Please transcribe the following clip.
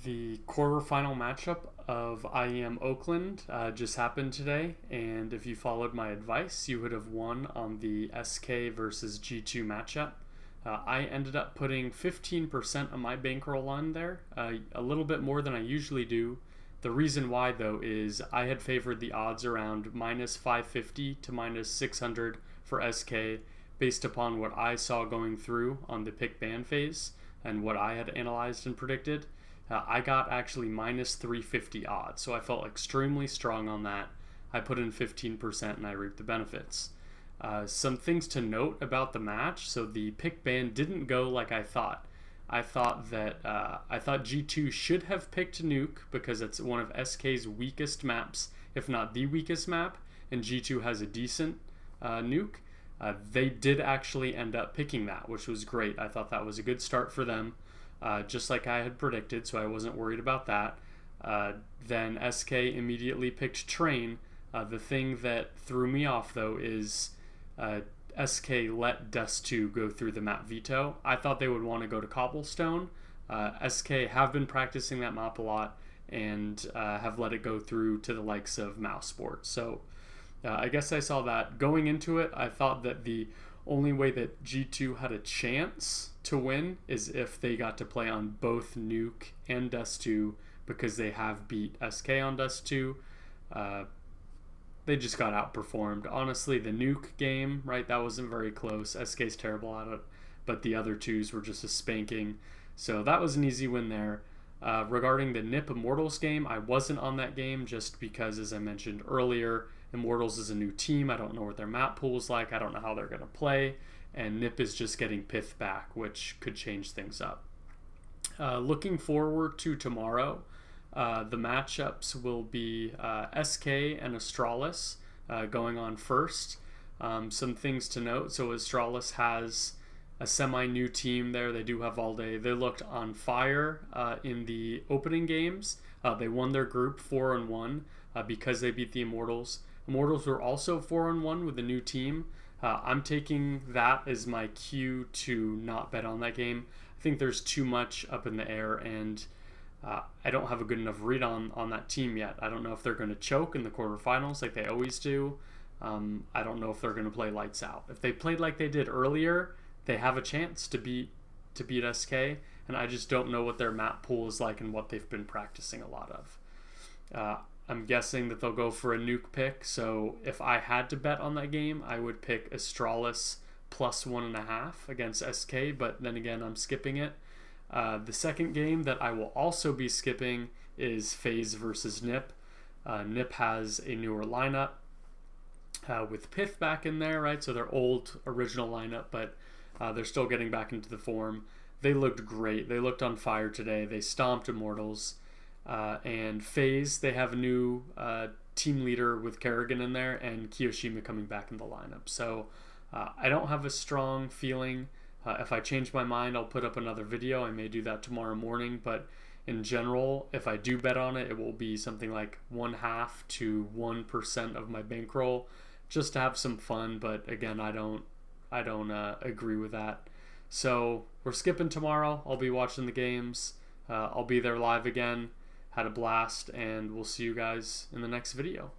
The quarterfinal matchup of IEM Oakland just happened today, and if you followed my advice, you would have won on the SK versus G2 matchup. I ended up putting 15% of my bankroll on there, a little bit more than I usually do. The reason why, though, is I had favored the odds around minus 550 to minus 600 for SK based upon what I saw going through on the pick ban phase and what I had analyzed and predicted. I got actually minus 350 odds, so I felt extremely strong on that. I put in 15% and I reaped the benefits. Some things to note about the match. So the pick ban didn't go like I thought. I thought G2 should have picked Nuke because it's one of SK's weakest maps, if not the weakest map, and G2 has a decent Nuke. They did actually end up picking that, which was great. I thought that was a good start for them. Just like I had predicted, so I wasn't worried about that. Then SK immediately picked Train. The thing that threw me off, though, is SK let Dust 2 go through the map veto. I thought they would want to go to Cobblestone. SK have been practicing that map a lot and have let it go through to the likes of Mousesport. So I guess I saw that. Going into it, I thought that the only way that G2 had a chance to win is if they got to play on both Nuke and Dust 2 because they have beat SK on Dust 2. They just got outperformed. Honestly, the Nuke game, right, that wasn't very close. SK's terrible at it, but the other twos were just a spanking. So that was an easy win there. Regarding the NiP Immortals game, I wasn't on that game just because, as I mentioned earlier, Immortals is a new team. I don't know what their map pool is like. I don't know how they're going to play. And NiP is just getting Pith back, which could change things up. Looking forward to tomorrow, the matchups will be SK and Astralis going on first. Some things to note. So Astralis has a semi-new team there. They do have Valde. They looked on fire in the opening games. They won their group 4-1 because they beat the Immortals. Immortals were also 4-1 with a new team. I'm taking that as my cue to not bet on that game. I think there's too much up in the air, and I don't have a good enough read on that team yet. I don't know if they're going to choke in the quarterfinals like they always do. I don't know if they're going to play lights out. If they played like they did earlier, they have a chance to beat SK, and I just don't know what their map pool is like and what they've been practicing a lot of. I'm guessing that they'll go for a Nuke pick, so if I had to bet on that game, I would pick Astralis plus 1.5 against SK, but then again, I'm skipping it. The second game that I will also be skipping is FaZe versus NiP. NiP has a newer lineup with Pith back in there, right? So their old original lineup, but they're still getting back into the form. They looked great. They looked on fire today. They stomped Immortals. And FaZe, they have a new team leader with Kerrigan in there and Kiyoshima coming back in the lineup. So I don't have a strong feeling. If I change my mind, I'll put up another video. I may do that tomorrow morning. But in general, if I do bet on it, it will be something like 0.5 to 1% of my bankroll just to have some fun. But again, I don't agree with that. So we're skipping tomorrow. I'll be watching the games. I'll be there live again. Had a blast, and we'll see you guys in the next video.